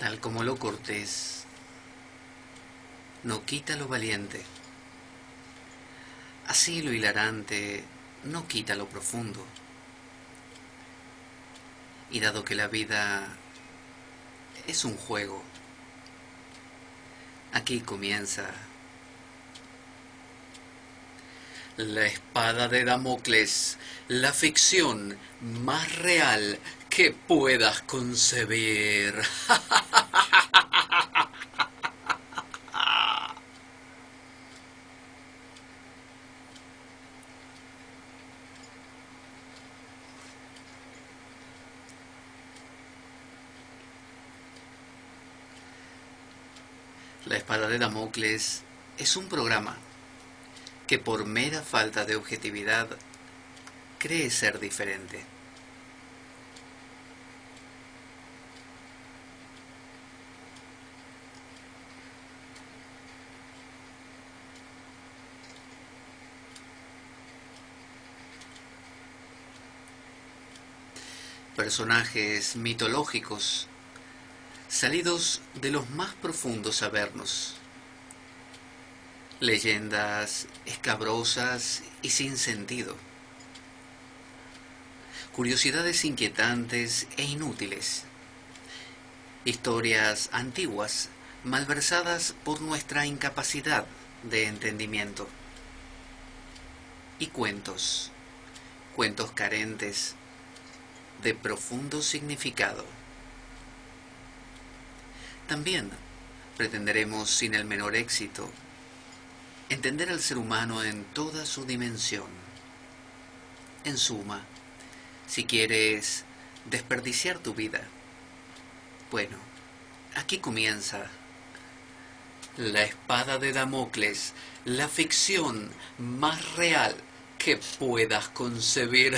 Tal como lo cortés no quita lo valiente, así lo hilarante no quita lo profundo. Y dado que la vida es un juego, aquí comienza la espada de Damocles, la ficción más real que puedas concebir. La espada de Damocles es un programa que por mera falta de objetividad cree ser diferente. Personajes mitológicos salidos de los más profundos avernos. Leyendas escabrosas y sin sentido. Curiosidades inquietantes e inútiles. Historias antiguas, malversadas por nuestra incapacidad de entendimiento. Y cuentos, cuentos carentes de profundo significado. También pretenderemos, sin el menor éxito, entender al ser humano en toda su dimensión. En suma, si quieres desperdiciar tu vida, bueno, aquí comienza la espada de Damocles, la ficción más real que puedas concebir.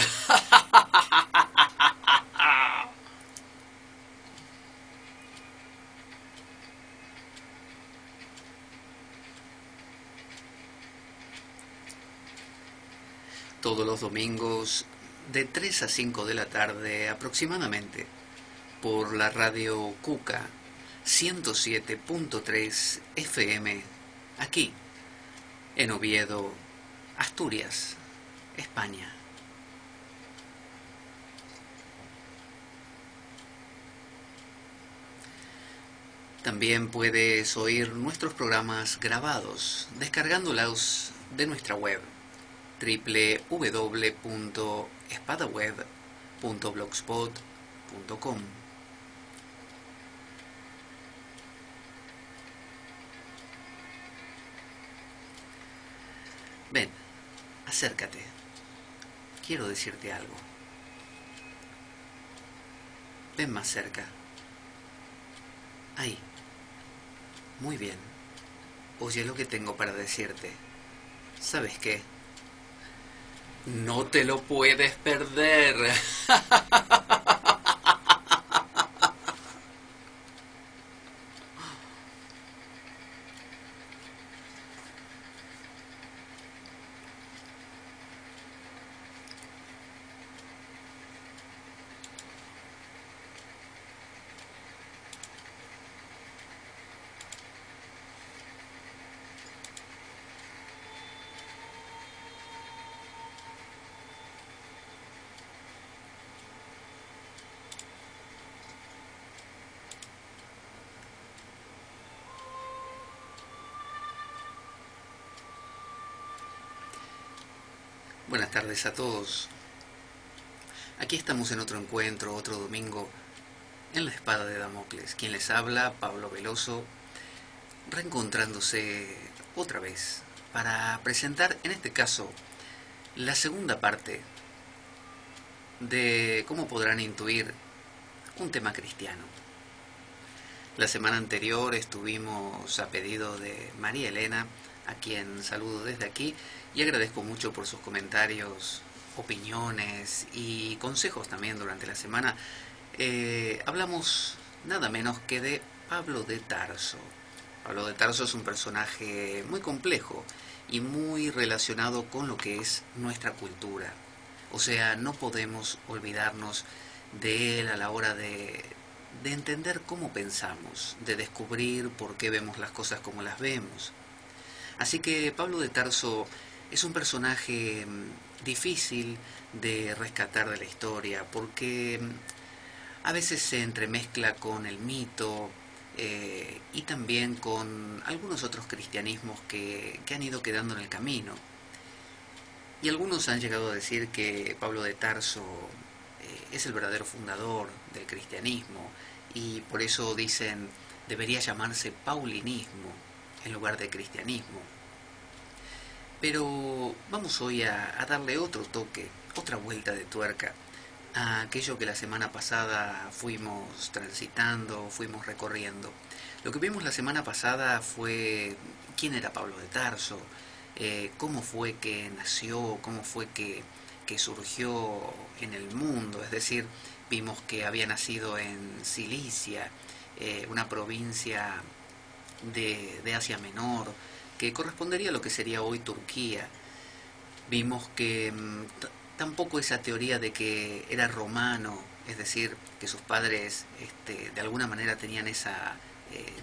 Todos los domingos de 3 a 5 de la tarde aproximadamente por la radio Cuca 107.3 FM aquí en Oviedo, Asturias, España. También puedes oír nuestros programas grabados descargándolos de nuestra web www.espadaweb.blogspot.com. Ven, acércate. Quiero decirte algo. Ven más cerca. Ahí. Muy bien. Oye lo que tengo para decirte. ¿Sabes qué? No te lo puedes perder. Buenas tardes a todos. Aquí estamos en otro encuentro, otro domingo, en la espada de Damocles. Quien les habla, Pablo Veloso, reencontrándose otra vez para presentar, en este caso, la segunda parte de, como podrán intuir, un tema cristiano. La semana anterior estuvimos a pedido de María Elena, a quien saludo desde aquí y agradezco mucho por sus comentarios, opiniones y consejos también durante la semana. Hablamos nada menos que de Pablo de Tarso. Pablo de Tarso es un personaje muy complejo y muy relacionado con lo que es nuestra cultura. O sea, no podemos olvidarnos de él a la hora de de entender cómo pensamos, de descubrir por qué vemos las cosas como las vemos. Así que Pablo de Tarso es un personaje difícil de rescatar de la historia, porque a veces se entremezcla con el mito y también con algunos otros cristianismos que han ido quedando en el camino. Y algunos han llegado a decir que Pablo de Tarso es el verdadero fundador del cristianismo, y por eso dicen debería llamarse paulinismo en lugar de cristianismo. Pero vamos hoy a darle otro toque, otra vuelta de tuerca a aquello que la semana pasada fuimos transitando, fuimos recorriendo. Lo que vimos la semana pasada fue quién era Pablo de Tarso, cómo fue que nació, cómo fue que surgió en el mundo. Es decir, vimos que había nacido en Cilicia, una provincia de Asia Menor, que correspondería a lo que sería hoy Turquía. Vimos que tampoco esa teoría de que era romano, es decir, que sus padres de alguna manera tenían esa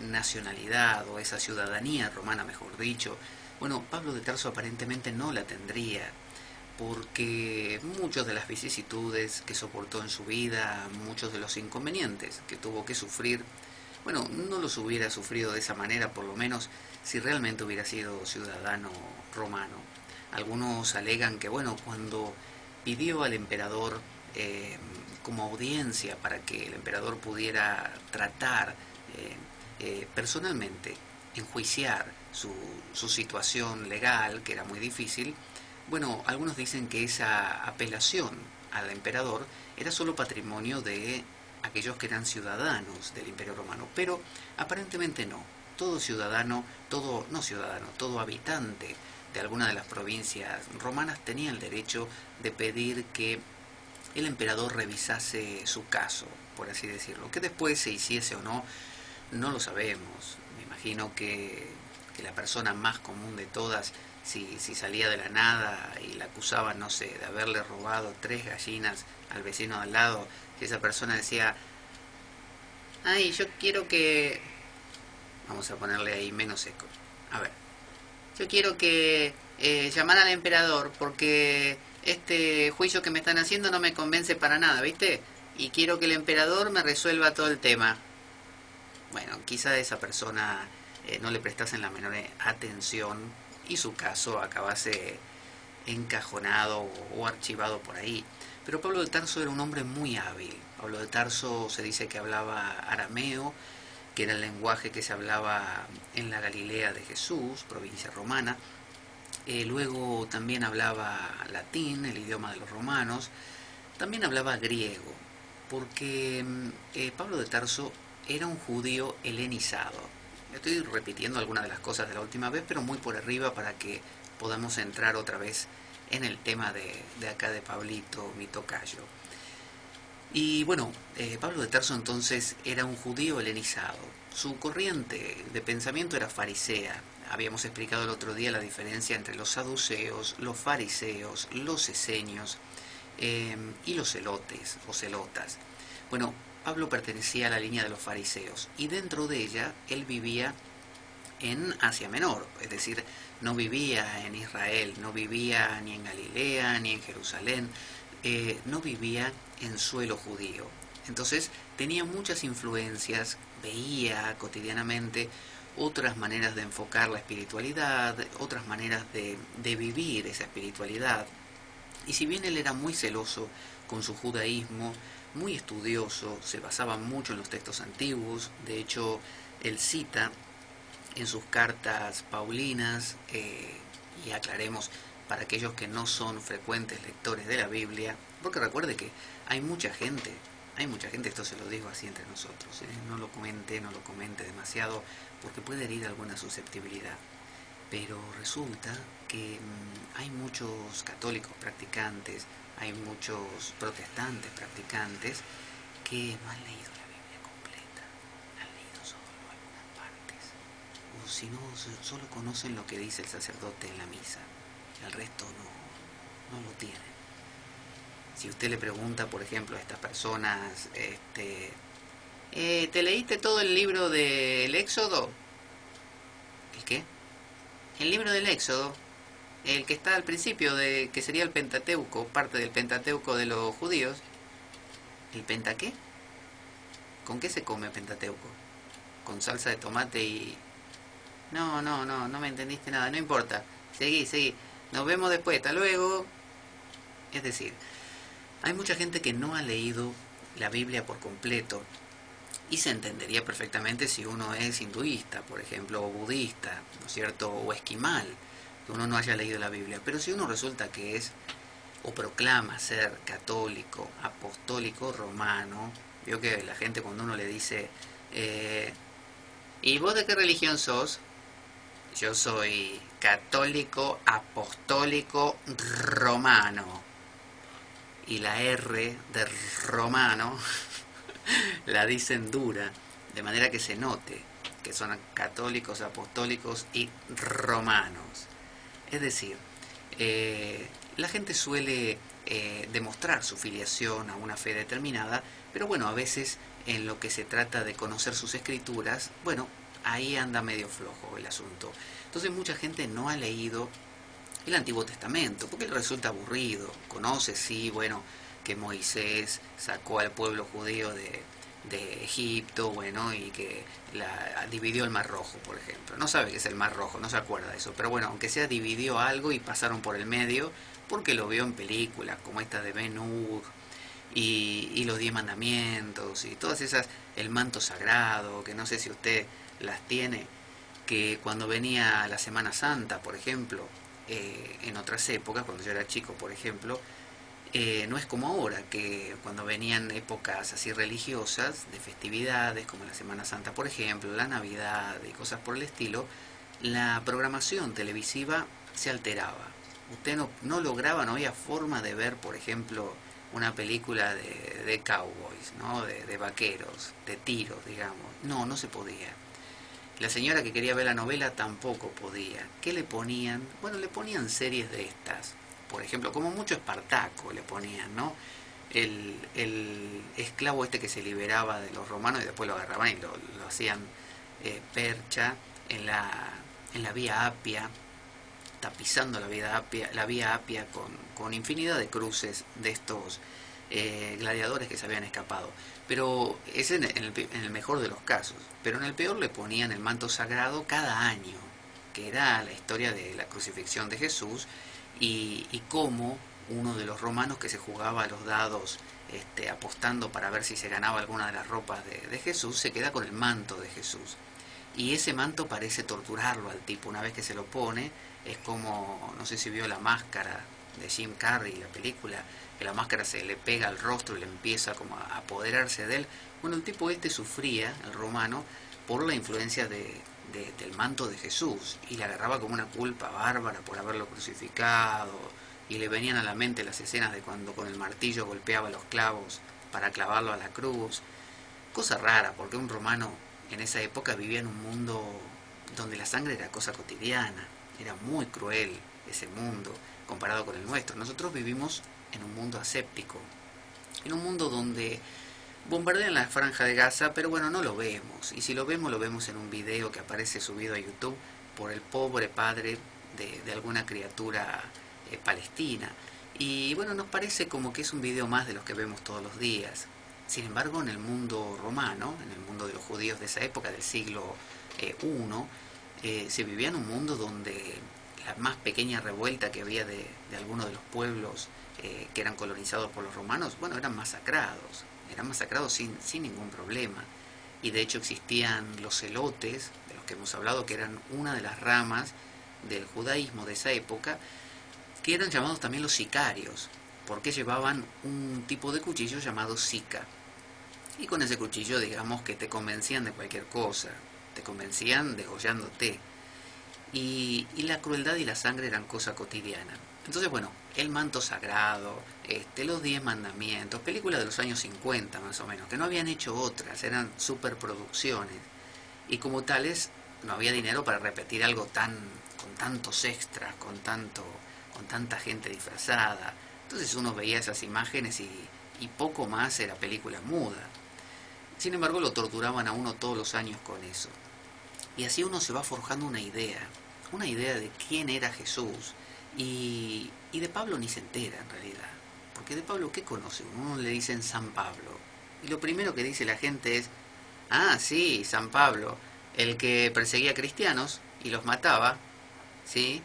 nacionalidad o esa ciudadanía romana, mejor dicho. Bueno, Pablo de Tarso aparentemente no la tendría, porque muchas de las vicisitudes que soportó en su vida, muchos de los inconvenientes que tuvo que sufrir, bueno, no los hubiera sufrido de esa manera, por lo menos si realmente hubiera sido ciudadano romano. Algunos alegan que, bueno, cuando pidió al emperador como audiencia para que el emperador pudiera tratar personalmente, enjuiciar su situación legal, que era muy difícil, bueno, algunos dicen que esa apelación al emperador era solo patrimonio de aquellos que eran ciudadanos del Imperio Romano, pero aparentemente no. Todo ciudadano, no ciudadano, todo habitante de alguna de las provincias romanas tenía el derecho de pedir que el emperador revisase su caso, por así decirlo. Que después se hiciese o no, no lo sabemos. Me imagino que la persona más común de todas, si salía de la nada y la acusaban, no sé, de haberle robado 3 gallinas al vecino de al lado, si esa persona decía, ay, yo quiero que... Vamos a ponerle ahí menos seco. A ver, yo quiero que llamar al emperador porque este juicio que me están haciendo no me convence para nada, ¿viste? Y quiero que el emperador me resuelva todo el tema. Bueno, quizá esa persona no le prestasen la menor atención y su caso acabase encajonado o archivado por ahí. Pero Pablo de Tarso era un hombre muy hábil. Pablo de Tarso se dice que hablaba arameo, que era el lenguaje que se hablaba en la Galilea de Jesús, provincia romana. Luego también hablaba latín, el idioma de los romanos. También hablaba griego, porque Pablo de Tarso era un judío helenizado. Estoy repitiendo algunas de las cosas de la última vez, pero muy por arriba para que podamos entrar otra vez en el tema de acá de Pablito, mi tocayo. Y bueno, Pablo de Tarso entonces era un judío helenizado. Su corriente de pensamiento era farisea. Habíamos explicado el otro día la diferencia entre los saduceos, los fariseos, los esenios y los celotes o celotas. Bueno, Pablo pertenecía a la línea de los fariseos y dentro de ella él vivía en Asia Menor, es decir, no vivía en Israel, no vivía ni en Galilea ni en Jerusalén, no vivía en suelo judío. Entonces tenía muchas influencias, veía cotidianamente otras maneras de enfocar la espiritualidad, otras maneras de vivir esa espiritualidad. Y si bien él era muy celoso con su judaísmo, muy estudioso, se basaba mucho en los textos antiguos, de hecho él cita en sus cartas paulinas, y aclaremos para aquellos que no son frecuentes lectores de la Biblia, porque recuerde que hay mucha gente, esto se lo digo así entre nosotros, no lo comente demasiado, porque puede herir alguna susceptibilidad. Pero resulta que hay muchos católicos practicantes, hay muchos protestantes practicantes que no han leído la Biblia completa, han leído solo algunas partes, o si no, solo conocen lo que dice el sacerdote en la misa, el resto no lo tienen. Si usted le pregunta, por ejemplo, a estas personas, ¿Te leíste todo el libro del Éxodo? ¿El qué? El libro del Éxodo, el que está al principio, de que sería el Pentateuco, parte del Pentateuco de los judíos. ¿El penta qué? ¿Con qué se come Pentateuco? ¿Con salsa de tomate y...? No me entendiste nada, no importa. Seguí. Nos vemos después, hasta luego. Es decir, hay mucha gente que no ha leído la Biblia por completo y se entendería perfectamente si uno es hinduista, por ejemplo, o budista, ¿no es cierto? O esquimal, que uno no haya leído la Biblia. Pero si uno resulta que es o proclama ser católico, apostólico, romano, veo que la gente cuando uno le dice, ¿y vos de qué religión sos? Yo soy católico, apostólico, romano. Y la R de romano la dicen dura, de manera que se note que son católicos, apostólicos y romanos. Es decir, la gente suele demostrar su filiación a una fe determinada, pero bueno, a veces en lo que se trata de conocer sus escrituras, bueno, ahí anda medio flojo el asunto. Entonces mucha gente no ha leído el Antiguo Testamento, porque le resulta aburrido. Conoce, sí, bueno, que Moisés sacó al pueblo judío de Egipto, bueno, y que dividió el Mar Rojo, por ejemplo. No sabe qué es el Mar Rojo, no se acuerda de eso, pero bueno, aunque sea dividió algo y pasaron por el medio, porque lo vio en películas como esta de Ben-Hur y los 10 mandamientos y todas esas, el manto sagrado, que no sé si usted las tiene, que cuando venía la Semana Santa, por ejemplo, en otras épocas, cuando yo era chico, por ejemplo, no es como ahora, que cuando venían épocas así religiosas, de festividades, como la Semana Santa, por ejemplo, la Navidad y cosas por el estilo, la programación televisiva se alteraba. Usted no lograba, no había forma de ver, por ejemplo, una película de cowboys, ¿no? De vaqueros, de tiros, digamos. No se podía. La señora que quería ver la novela tampoco podía. ¿Qué le ponían? Bueno, le ponían series de estas. Por ejemplo, como mucho Espartaco le ponían, ¿no? El esclavo este que se liberaba de los romanos y después lo agarraban y lo hacían percha en la vía Apia, tapizando la vía Apia con infinidad de cruces de estos gladiadores que se habían escapado. Pero es en el mejor de los casos. Pero en el peor le ponían el manto sagrado cada año, que era la historia de la crucifixión de Jesús y cómo uno de los romanos que se jugaba a los dados apostando para ver si se ganaba alguna de las ropas de Jesús, se queda con el manto de Jesús. Y ese manto parece torturarlo al tipo una vez que se lo pone. Es como, no sé si vio La Máscara de Jim Carrey, la película, que la máscara se le pega al rostro y le empieza como a apoderarse de él. Bueno, el tipo sufría, el romano, por la influencia del manto de Jesús y le agarraba como una culpa bárbara por haberlo crucificado y le venían a la mente las escenas de cuando con el martillo golpeaba los clavos para clavarlo a la cruz. Cosa rara, porque un romano en esa época vivía en un mundo donde la sangre era cosa cotidiana, era muy cruel ese mundo comparado con el nuestro. Nosotros vivimos en un mundo aséptico, en un mundo donde bombardean la franja de Gaza, pero bueno, no lo vemos. Y si lo vemos en un video que aparece subido a YouTube por el pobre padre de alguna criatura palestina. Y bueno, nos parece como que es un video más de los que vemos todos los días. Sin embargo, en el mundo romano, en el mundo de los judíos de esa época, del siglo I, se vivía en un mundo donde la más pequeña revuelta que había de algunos de los pueblos que eran colonizados por los romanos, bueno, eran masacrados sin ningún problema. Y de hecho existían los celotes, de los que hemos hablado, que eran una de las ramas del judaísmo de esa época, que eran llamados también los sicarios, porque llevaban un tipo de cuchillo llamado sica. Y con ese cuchillo, digamos que te convencían de cualquier cosa, te convencían degollándote. Y la crueldad y la sangre eran cosa cotidiana. Entonces, bueno, el manto sagrado, los 10 mandamientos, películas de los años 50 más o menos, que no habían hecho otras, eran superproducciones. Y como tales, no había dinero para repetir algo con tantos extras, con tanta gente disfrazada. Entonces uno veía esas imágenes y poco más era película muda. Sin embargo, lo torturaban a uno todos los años con eso. Y así uno se va forjando una idea de quién era Jesús. Y de Pablo ni se entera en realidad. Porque de Pablo, ¿qué conoce? Uno le dicen San Pablo. Y lo primero que dice la gente es, ah, sí, San Pablo, el que perseguía cristianos y los mataba, ¿sí?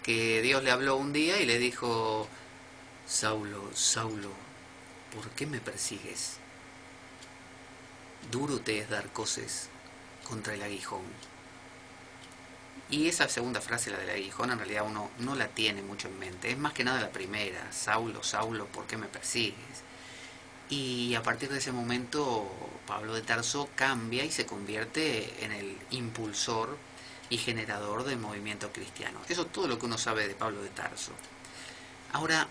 Que Dios le habló un día y le dijo, Saulo, Saulo, ¿por qué me persigues? Duro te es dar coces contra el aguijón. Y esa segunda frase, la del aguijón, en realidad uno no la tiene mucho en mente. Es más que nada la primera, Saulo, Saulo, ¿por qué me persigues? Y a partir de ese momento Pablo de Tarso cambia y se convierte en el impulsor y generador del movimiento cristiano. Eso es todo lo que uno sabe de Pablo de Tarso. Ahora,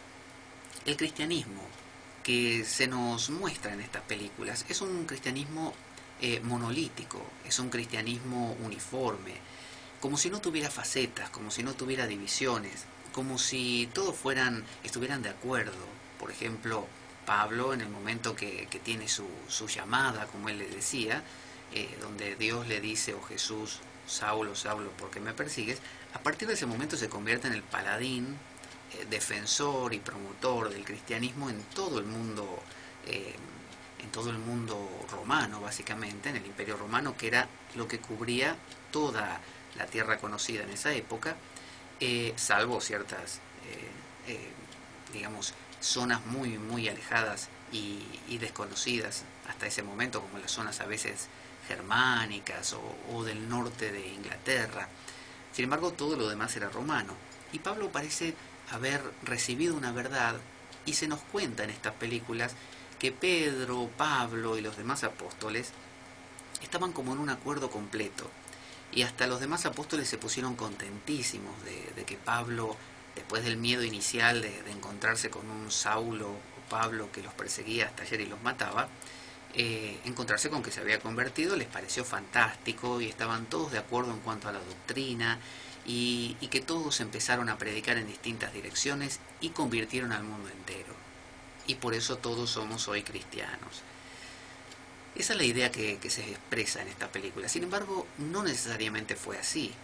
el cristianismo que se nos muestra en estas películas es un cristianismo monolítico, es un cristianismo uniforme, como si no tuviera facetas, como si no tuviera divisiones, como si todos estuvieran de acuerdo. Por ejemplo, Pablo, en el momento que tiene su llamada, como él le decía, donde Dios le dice, oh Jesús, Saulo, Saulo, ¿por qué me persigues? A partir de ese momento se convierte en el paladín, defensor y promotor del cristianismo en todo el mundo romano, básicamente, en el Imperio Romano, que era lo que cubría toda la tierra conocida en esa época, salvo ciertas, digamos, zonas muy, muy alejadas y desconocidas hasta ese momento, como las zonas a veces germánicas o del norte de Inglaterra. Sin embargo, todo lo demás era romano. Y Pablo parece haber recibido una verdad, y se nos cuenta en estas películas que Pedro, Pablo y los demás apóstoles estaban como en un acuerdo completo. Y hasta los demás apóstoles se pusieron contentísimos de que Pablo, después del miedo inicial de encontrarse con un Saulo o Pablo que los perseguía hasta ayer y los mataba, encontrarse con que se había convertido les pareció fantástico y estaban todos de acuerdo en cuanto a la doctrina y que todos empezaron a predicar en distintas direcciones y convirtieron al mundo entero. Y por eso todos somos hoy cristianos. Esa es la idea que se expresa en esta película. Sin embargo, no necesariamente fue así.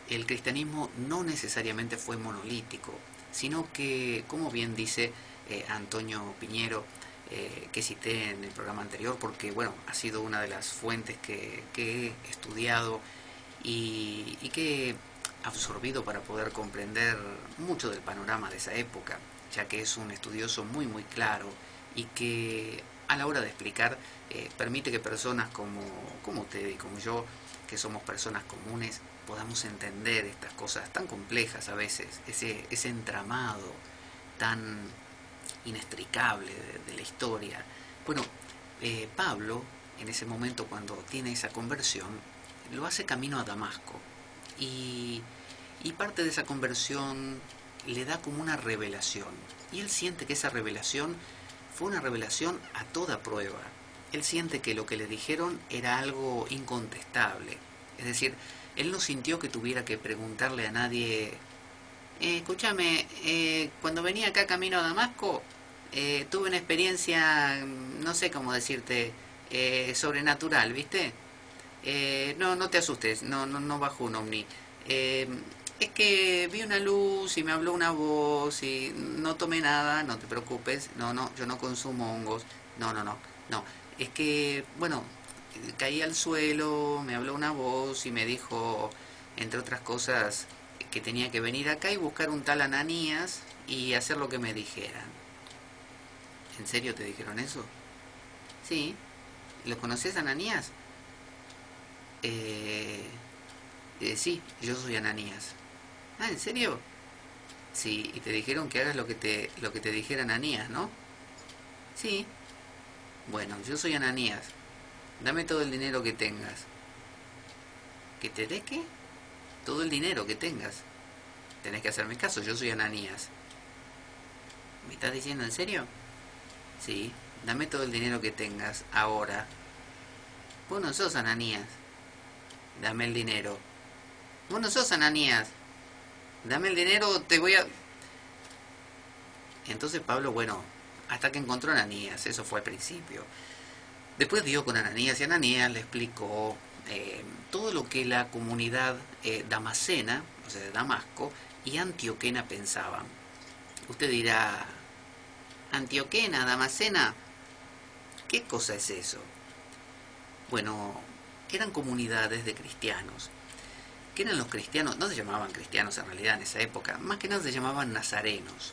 El cristianismo no necesariamente fue monolítico, sino que, como bien dice Antonio Piñero, que cité en el programa anterior, porque bueno, ha sido una de las fuentes que he estudiado y que he absorbido para poder comprender mucho del panorama de esa época, ya que es un estudioso muy muy claro y que a la hora de explicar permite que personas como usted y como yo, que somos personas comunes, podamos entender estas cosas tan complejas a veces, ese entramado tan inextricable de la historia. Bueno, Pablo, en ese momento cuando tiene esa conversión, lo hace camino a Damasco. Y, y parte de esa conversión le da como una revelación. Y él siente que esa revelación fue una revelación a toda prueba. Él siente que lo que le dijeron era algo incontestable. Es decir, él no sintió que tuviera que preguntarle a nadie, escúchame, cuando venía acá camino a Damasco, tuve una experiencia, no sé cómo decirte, sobrenatural, ¿viste? No, no te asustes, no bajó un ovni. Es que vi una luz y me habló una voz y no tomé nada, no te preocupes, no, yo no consumo hongos, no. Es que, bueno, caí al suelo, me habló una voz y me dijo, entre otras cosas, que tenía que venir acá y buscar un tal Ananías y hacer lo que me dijeran. ¿En serio te dijeron eso? Sí. ¿Lo conoces, Ananías? Sí, yo soy Ananías. Ah, ¿en serio? Sí, y te dijeron que hagas lo que te dijera Ananías, ¿no? Sí. Bueno, yo soy Ananías. Dame todo el dinero que tengas. ¿Que te dé qué? Todo el dinero que tengas. Tenés que hacerme caso, yo soy Ananías. ¿Me estás diciendo en serio? Sí, dame todo el dinero que tengas, ahora. Vos no sos Ananías. Dame el dinero. Vos no sos Ananías. Dame el dinero, te voy a... Entonces Pablo, bueno, hasta que encontró a Ananías, eso fue al principio. Después dio con Ananías y Ananías le explicó todo lo que la comunidad damascena, o sea, de Damasco, y antioquena pensaban. Usted dirá, antioquena, damascena, ¿qué cosa es eso? Bueno, eran comunidades de cristianos. ¿Qué eran los cristianos? No se llamaban cristianos en realidad en esa época, más que nada se llamaban nazarenos,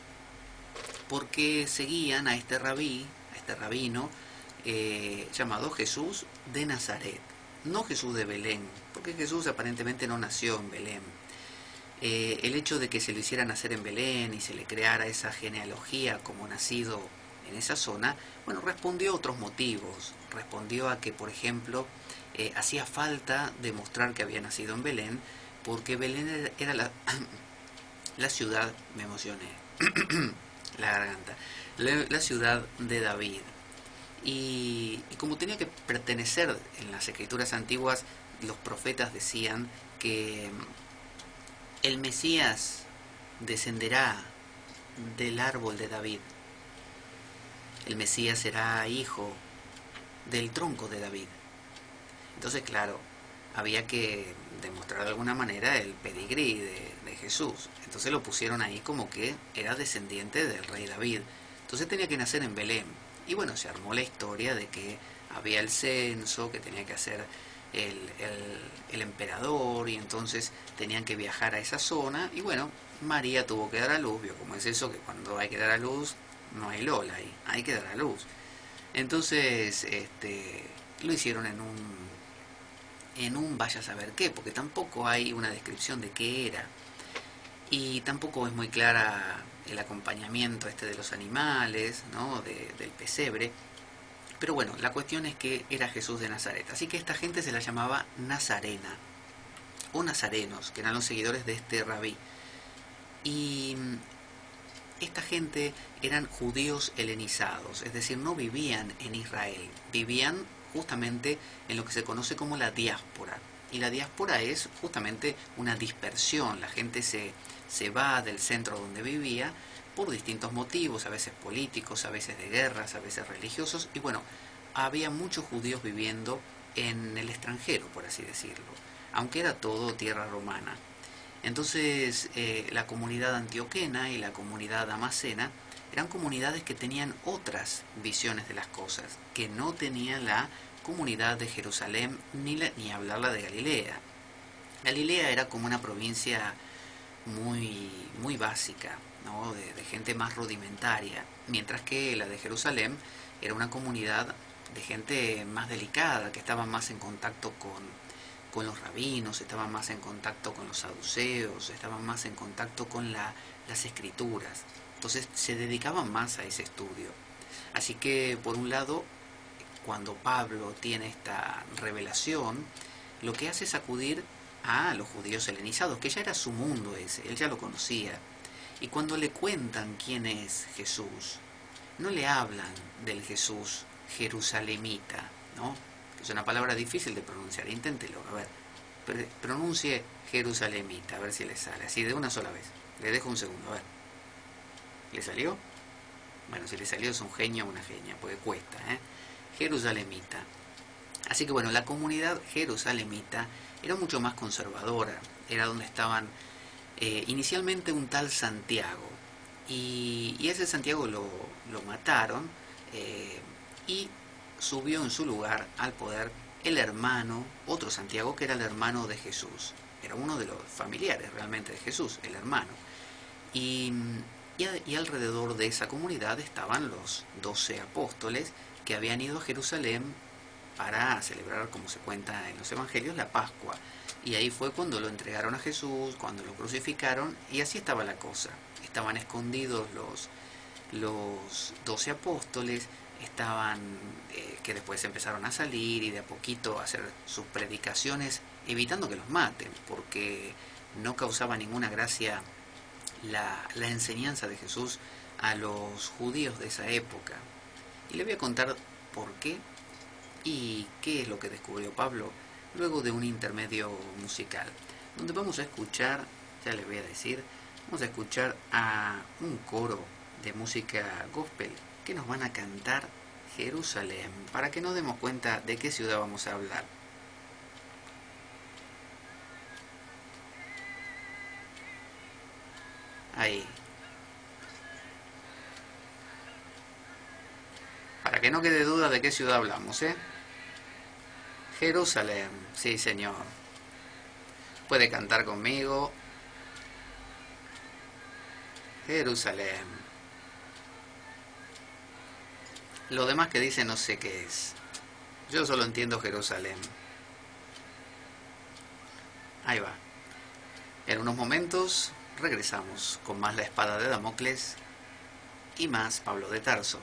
porque seguían a este rabí, a este rabino, llamado Jesús de Nazaret, no Jesús de Belén, porque Jesús aparentemente no nació en Belén. El hecho de que se lo hiciera nacer en Belén y se le creara esa genealogía como nacido en esa zona, bueno, respondió a otros motivos. Respondió a que, por ejemplo, hacía falta demostrar que había nacido en Belén, porque Belén era la ciudad, me emocioné, la garganta, la ciudad de David. Y como tenía que pertenecer en las escrituras antiguas, los profetas decían que el Mesías descenderá del árbol de David. El Mesías será hijo del tronco de David. Entonces, claro, había que demostrar de alguna manera el pedigrí de Jesús. Entonces lo pusieron ahí como que era descendiente del rey David. Entonces tenía que nacer en Belén. Y bueno, se armó la historia de que había el censo, que tenía que hacer el emperador, y entonces tenían que viajar a esa zona. Y bueno, María tuvo que dar a luz, vio cómo es eso, que cuando hay que dar a luz, no hay Lola ahí, hay que dar a luz. Entonces, lo hicieron en un vaya a saber qué, porque tampoco hay una descripción de qué era. Y tampoco es muy clara el acompañamiento de los animales, ¿no? Del pesebre. Pero bueno, la cuestión es que era Jesús de Nazaret. Así que esta gente se la llamaba Nazarena, o nazarenos, que eran los seguidores de este rabí. Y esta gente eran judíos helenizados, es decir, no vivían en Israel, vivían justamente en lo que se conoce como la diáspora. Y la diáspora es justamente una dispersión, la gente se va del centro donde vivía por distintos motivos, a veces políticos, a veces de guerras, a veces religiosos, y bueno, había muchos judíos viviendo en el extranjero, por así decirlo, aunque era todo tierra romana. Entonces, la comunidad antioquena y la comunidad damascena eran comunidades que tenían otras visiones de las cosas, que no tenían la comunidad de Jerusalén ni hablarla de Galilea. Galilea era como una provincia muy básica, ¿no? de gente más rudimentaria, mientras que la de Jerusalén era una comunidad de gente más delicada, que estaba más en contacto con los rabinos, estaban más en contacto con los saduceos, estaban más en contacto con las escrituras. Entonces se dedicaban más a ese estudio. Así que, por un lado, cuando Pablo tiene esta revelación, lo que hace es acudir a los judíos helenizados, que ya era su mundo ese, él ya lo conocía. Y cuando le cuentan quién es Jesús, no le hablan del Jesús jerusalemita, ¿no? Es una palabra difícil de pronunciar, inténtelo, a ver, pronuncie jerusalemita, a ver si le sale, así de una sola vez. Le dejo un segundo, a ver. ¿Le salió? Bueno, si le salió es un genio o una genia, porque cuesta, ¿eh? Jerusalemita. Así que bueno, la comunidad jerusalemita era mucho más conservadora, era donde estaban inicialmente un tal Santiago, y ese Santiago lo mataron, y subió en su lugar al poder el hermano, otro Santiago, que era el hermano de Jesús, era uno de los familiares realmente de Jesús, el hermano. Y, y alrededor de esa comunidad estaban los 12 apóstoles que habían ido a Jerusalén para celebrar, como se cuenta en los evangelios, la Pascua. Y ahí fue cuando lo entregaron a Jesús, cuando lo crucificaron, y así estaba la cosa. Estaban escondidos los 12 apóstoles, estaban que después empezaron a salir y de a poquito a hacer sus predicaciones, evitando que los maten, porque no causaba ninguna gracia la enseñanza de Jesús a los judíos de esa época. Y le voy a contar por qué y qué es lo que descubrió Pablo luego de un intermedio musical, donde vamos a escuchar, ya les voy a decir, vamos a escuchar a un coro de música gospel que nos van a cantar Jerusalén, para que nos demos cuenta de qué ciudad vamos a hablar. Ahí. Para que no quede duda de qué ciudad hablamos, ¿eh? Jerusalén, sí señor. Puede cantar conmigo. Jerusalén. Lo demás que dice no sé qué es. Yo solo entiendo Jerusalén. Ahí va. En unos momentos regresamos con más La Espada de Damocles y más Pablo de Tarso.